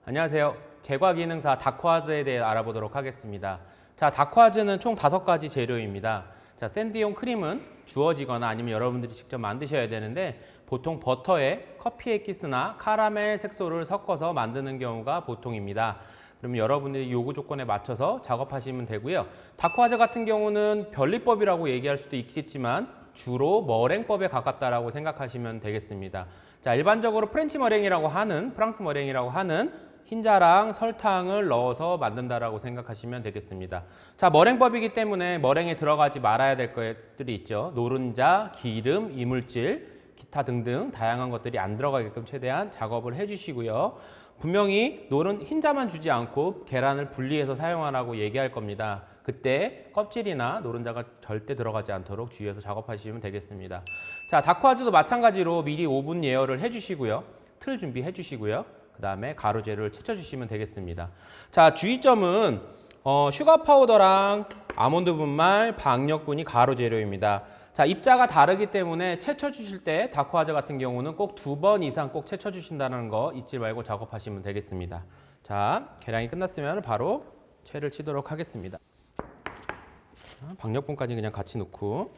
안녕하세요. 제과 기능사 다크화즈에 대해 알아보도록 하겠습니다. 자, 다크화즈는 총 5가지 재료입니다. 자, 샌드용 크림은 주어지거나 아니면 여러분들이 직접 만드셔야 되는데 보통 버터에 커피 엑기스나 카라멜 색소를 섞어서 만드는 경우가 보통입니다. 그러면 여러분들이 요구 조건에 맞춰서 작업하시면 되고요. 다크화즈 같은 경우는 변리법이라고 얘기할 수도 있겠지만 주로 머랭법에 가깝다라고 생각하시면 되겠습니다. 자, 일반적으로 프랑스 머랭이라고 하는 흰자랑 설탕을 넣어서 만든다라고 생각하시면 되겠습니다. 자, 머랭법이기 때문에 머랭에 들어가지 말아야 될 것들이 있죠. 노른자, 기름, 이물질, 기타 등등 다양한 것들이 안 들어가게끔 최대한 작업을 해주시고요. 분명히 흰자만 주지 않고 계란을 분리해서 사용하라고 얘기할 겁니다. 그때 껍질이나 노른자가 절대 들어가지 않도록 주의해서 작업하시면 되겠습니다. 자, 다크화즈도 마찬가지로 미리 오븐 예열을 해주시고요. 틀 준비해 주시고요. 그 다음에 가루재료를 채쳐주시면 되겠습니다. 자, 주의점은 슈가 파우더랑 아몬드 분말, 박력분이 가루재료입니다. 자, 입자가 다르기 때문에 채쳐주실 때 다크화즈 같은 경우는 꼭 2번 이상 꼭 채쳐주신다는 거 잊지 말고 작업하시면 되겠습니다. 자, 계량이 끝났으면 바로 채를 치도록 하겠습니다. 자, 박력분까지 그냥 같이 넣고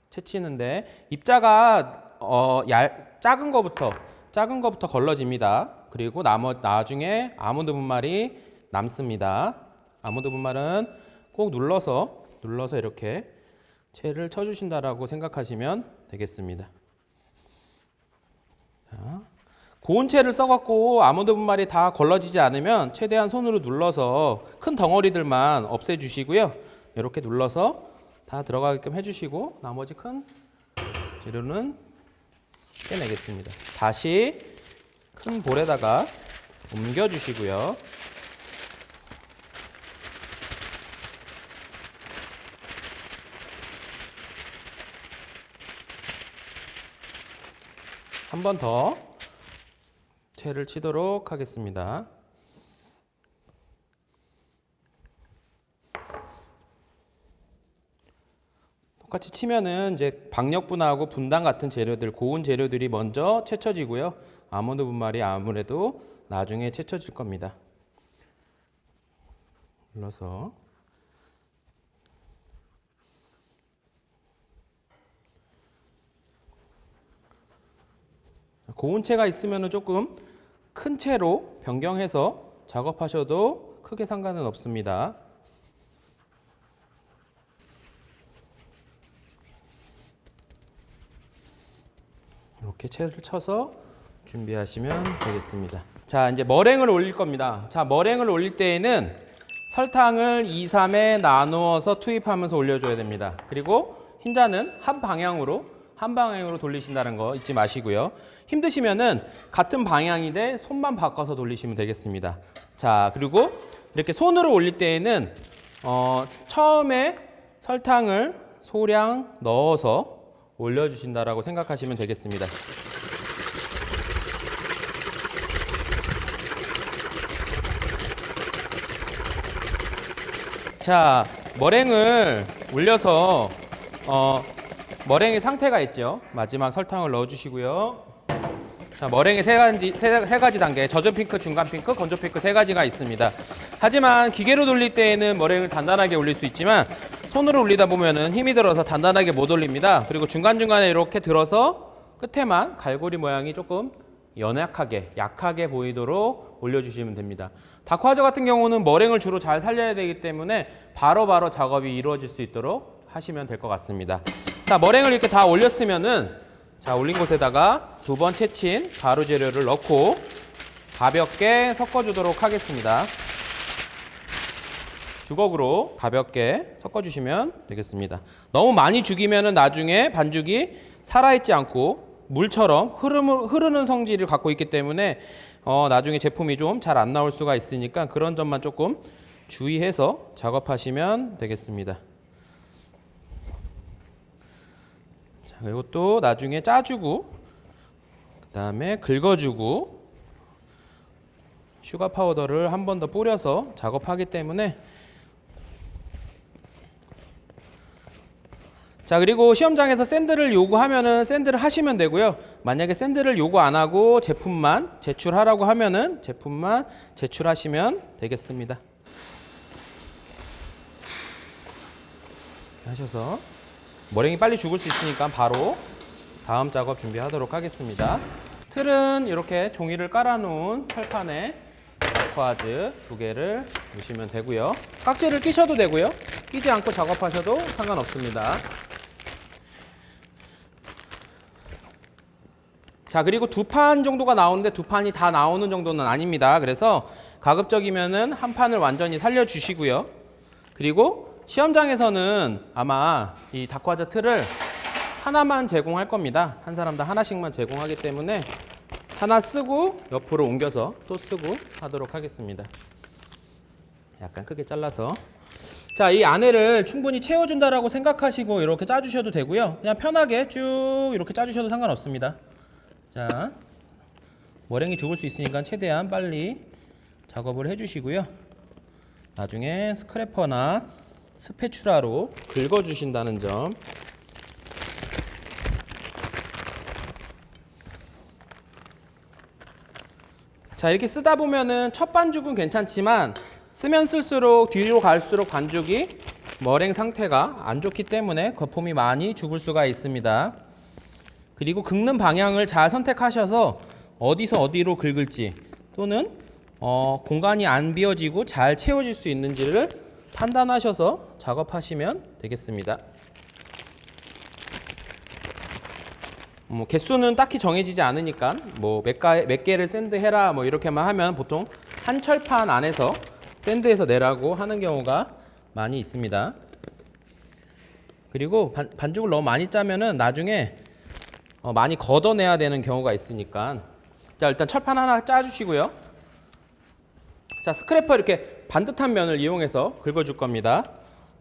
채치는데 입자가 작은 거부터 걸러집니다. 그리고 나중에 아몬드 분말이 남습니다. 아몬드 분말은 꼭 눌러서 이렇게 채를 쳐주신다라고 생각하시면 되겠습니다. 자, 고운 채를 써갖고 아몬드 분말이 다 걸러지지 않으면 최대한 손으로 눌러서 큰 덩어리들만 없애주시고요. 이렇게 눌러서 다 들어가게끔 해주시고 나머지 큰 재료는 빼내겠습니다. 다시 큰 볼에다가 옮겨주시고요. 한 번 더 채를 치도록 하겠습니다. 똑같이 치면은 이제 박력분하고 분당 같은 재료들, 고운 재료들이 먼저 채쳐지고요. 아몬드 분말이 아무래도 나중에 채쳐질 겁니다. 눌러서 고운 채가 있으면은 조금 큰 채로 변경해서 작업하셔도 크게 상관은 없습니다. 이렇게 채를 쳐서 준비하시면 되겠습니다. 자, 이제 머랭을 올릴 겁니다. 자, 머랭을 올릴 때에는 설탕을 2, 3에 나누어서 투입하면서 올려줘야 됩니다. 그리고 흰자는 한 방향으로 돌리신다는 거 잊지 마시고요. 힘드시면은 같은 방향인데 손만 바꿔서 돌리시면 되겠습니다. 자, 그리고 이렇게 손으로 올릴 때에는 처음에 설탕을 소량 넣어서 올려주신다라고 생각하시면 되겠습니다. 자, 머랭을 올려서 머랭의 상태가 있죠. 마지막 설탕을 넣어주시고요. 자, 머랭의 세 가지 단계, 젖은 핑크, 중간 핑크, 건조 핑크 3가지가 있습니다. 하지만 기계로 돌릴 때에는 머랭을 단단하게 올릴 수 있지만 손으로 올리다 보면은 힘이 들어서 단단하게 못 올립니다. 그리고 중간중간에 이렇게 들어서 끝에만 갈고리 모양이 조금 약하게 보이도록 올려주시면 됩니다. 다크화즈 같은 경우는 머랭을 주로 잘 살려야 되기 때문에 바로바로 작업이 이루어질 수 있도록 하시면 될 것 같습니다. 자, 머랭을 이렇게 다 올렸으면은 자, 올린 곳에다가 2번 채친 가루 재료를 넣고 가볍게 섞어주도록 하겠습니다. 주걱으로 가볍게 섞어주시면 되겠습니다. 너무 많이 죽이면은 나중에 반죽이 살아있지 않고 물처럼 흐르는 성질을 갖고 있기 때문에 나중에 제품이 좀 잘 안 나올 수가 있으니까 그런 점만 조금 주의해서 작업하시면 되겠습니다. 자, 그리고 또 나중에 짜주고 그 다음에 긁어주고 슈가 파우더를 한 번 더 뿌려서 작업하기 때문에 자, 그리고 시험장에서 샌드를 요구하면은 샌드를 하시면 되고요. 만약에 샌드를 요구 안 하고 제품만 제출하라고 하면은 제품만 제출하시면 되겠습니다. 하셔서 머랭이 빨리 죽을 수 있으니까 바로 다음 작업 준비하도록 하겠습니다. 틀은 이렇게 종이를 깔아놓은 철판에 다크화즈 2개를 놓으시면 되고요. 깍지를 끼셔도 되고요. 끼지 않고 작업하셔도 상관없습니다. 자, 그리고 2판 정도가 나오는데 2판이 다 나오는 정도는 아닙니다. 그래서 가급적이면은 한 판을 완전히 살려주시고요. 그리고 시험장에서는 아마 이 다크화즈 틀을 하나만 제공할 겁니다. 한 사람당 하나씩만 제공하기 때문에 하나 쓰고 옆으로 옮겨서 또 쓰고 하도록 하겠습니다. 약간 크게 잘라서. 자, 이 안에를 충분히 채워준다라고 생각하시고 이렇게 짜주셔도 되고요. 그냥 편하게 쭉 이렇게 짜주셔도 상관없습니다. 자, 머랭이 죽을 수 있으니까 최대한 빨리 작업을 해주시고요. 나중에 스크래퍼나 스패츄라로 긁어주신다는 점. 자, 이렇게 쓰다 보면은 첫 반죽은 괜찮지만 쓰면 쓸수록 뒤로 갈수록 반죽이 머랭 상태가 안 좋기 때문에 거품이 많이 죽을 수가 있습니다. 그리고 긁는 방향을 잘 선택하셔서 어디서 어디로 긁을지 또는 공간이 안 비어지고 잘 채워질 수 있는지를 판단하셔서 작업하시면 되겠습니다. 개수는 딱히 정해지지 않으니까 몇 개를 샌드해라 이렇게만 하면 보통 한 철판 안에서 샌드해서 내라고 하는 경우가 많이 있습니다. 그리고 반죽을 너무 많이 짜면은 나중에 많이 걷어내야 되는 경우가 있으니까. 자, 일단 철판 하나 짜주시고요. 자, 스크래퍼 이렇게 반듯한 면을 이용해서 긁어줄 겁니다.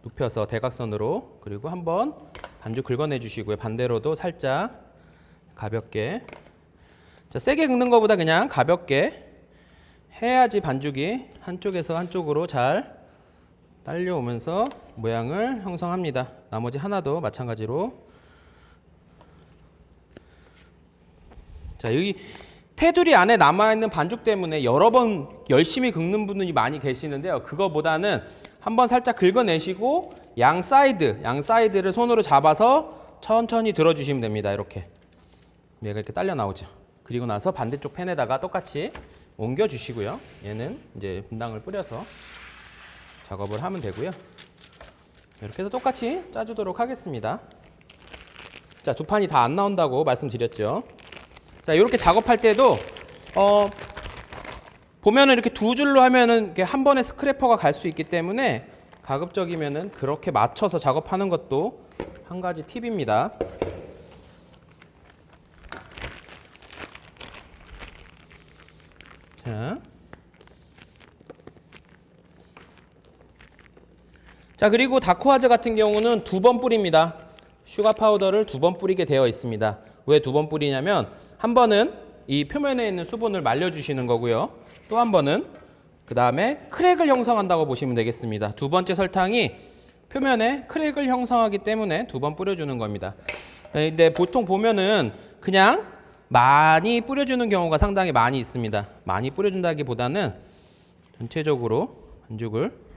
눕혀서 대각선으로. 그리고 한번 반죽 긁어내 주시고요. 반대로도 살짝 가볍게. 자, 세게 긁는 것보다 그냥 가볍게 해야지 반죽이 한쪽에서 한쪽으로 잘 딸려오면서 모양을 형성합니다. 나머지 하나도 마찬가지로. 자, 여기 테두리 안에 남아있는 반죽 때문에 여러 번 열심히 긁는 분들이 많이 계시는데요. 그거보다는 한번 살짝 긁어내시고 양 사이드를 손으로 잡아서 천천히 들어주시면 됩니다. 이렇게 얘가 이렇게 딸려 나오죠. 그리고 나서 반대쪽 팬에다가 똑같이 옮겨 주시고요. 얘는 이제 분당을 뿌려서 작업을 하면 되고요. 이렇게 해서 똑같이 짜주도록 하겠습니다. 자, 2판이 다 안 나온다고 말씀드렸죠. 자, 이렇게 작업할 때도 보면은 이렇게 2줄로 하면은 이렇게 한 번에 스크래퍼가 갈 수 있기 때문에 가급적이면은 그렇게 맞춰서 작업하는 것도 한 가지 팁입니다. 자, 그리고 다크화즈 같은 경우는 2번 뿌립니다. 슈가 파우더를 2번 뿌리게 되어 있습니다. 왜 2번 뿌리냐면 한 번은 이 표면에 있는 수분을 말려주시는 거고요. 또 한 번은 그 다음에 크랙을 형성한다고 보시면 되겠습니다. 2번째 설탕이 표면에 크랙을 형성하기 때문에 2번 뿌려주는 겁니다. 근데 보통 보면은 그냥 많이 뿌려주는 경우가 상당히 많이 있습니다. 많이 뿌려준다기보다는 전체적으로 반죽을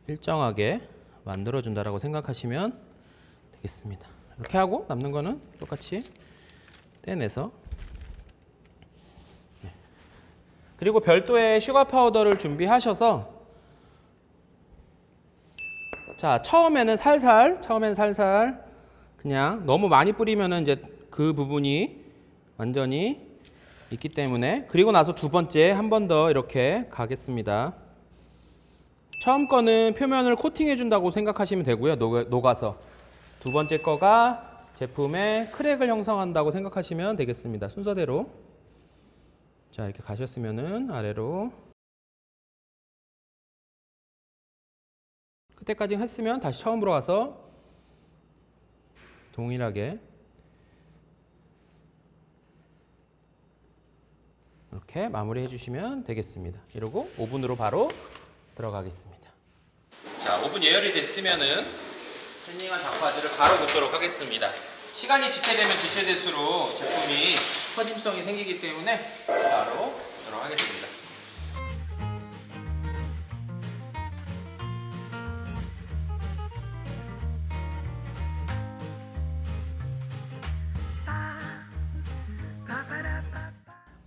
일정하게 만들어준다라고 생각하시면 되겠습니다. 이렇게 하고 남는 거는 똑같이 떼내서. 그리고 별도의 슈가 파우더를 준비하셔서 자, 처음에는 살살 그냥 너무 많이 뿌리면은 이제 그 부분이 완전히 있기 때문에. 그리고 나서 2번째 한 번 더 이렇게 가겠습니다. 처음 거는 표면을 코팅해 준다고 생각하시면 되고요. 녹아서. 2번째 거가 제품에 크랙을 형성한다고 생각하시면 되겠습니다. 순서대로. 자, 이렇게 가셨으면은 아래로 그때까지 했으면 다시 처음으로 가서 동일하게 이렇게 마무리해 주시면 되겠습니다. 이러고 오븐으로 바로 들어가겠습니다. 자, 오븐 예열이 됐으면은 샌딩한 다크와즈를 바로 붓도록 하겠습니다. 시간이 지체되면 지체될수록 제품이 퍼짐성이 생기기 때문에 바로 붓도록 하겠습니다.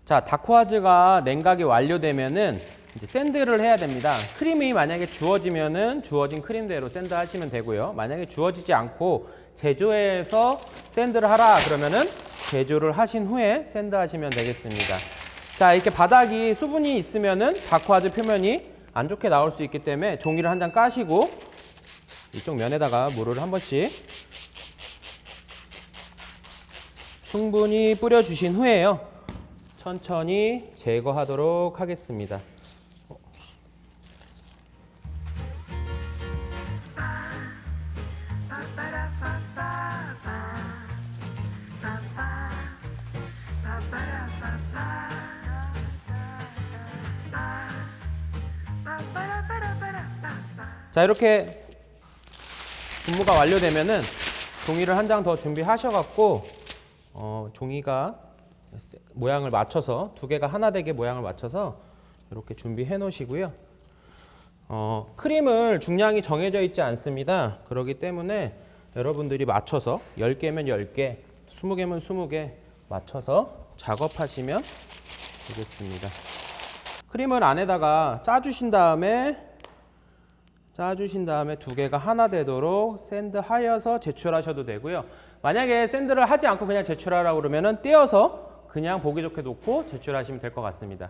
자, 다크와즈가 냉각이 완료되면은 이제 샌드를 해야 됩니다. 크림이 만약에 주어지면은 주어진 크림대로 샌드 하시면 되고요. 만약에 주어지지 않고 제조해서 샌드를 하라 그러면은 제조를 하신 후에 샌드 하시면 되겠습니다. 자, 이렇게 바닥이 수분이 있으면은 다크와즈 표면이 안 좋게 나올 수 있기 때문에 종이를 한 장 까시고 이쪽 면에다가 물을 한 번씩 충분히 뿌려주신 후에요. 천천히 제거하도록 하겠습니다. 자, 이렇게 분무가 완료되면은 종이를 한 장 더 준비하셔갖고 종이가 모양을 맞춰서 두 개가 하나 되게 모양을 맞춰서 이렇게 준비해 놓으시고요. 크림을 중량이 정해져 있지 않습니다. 그렇기 때문에 여러분들이 맞춰서 10개면 10개, 20개면 20개 맞춰서 작업하시면 되겠습니다. 크림을 안에다가 짜주신 다음에 두 개가 하나 되도록 샌드하여서 제출하셔도 되고요. 만약에 샌드를 하지 않고 그냥 제출하라고 그러면은 떼어서 그냥 보기 좋게 놓고 제출하시면 될 것 같습니다.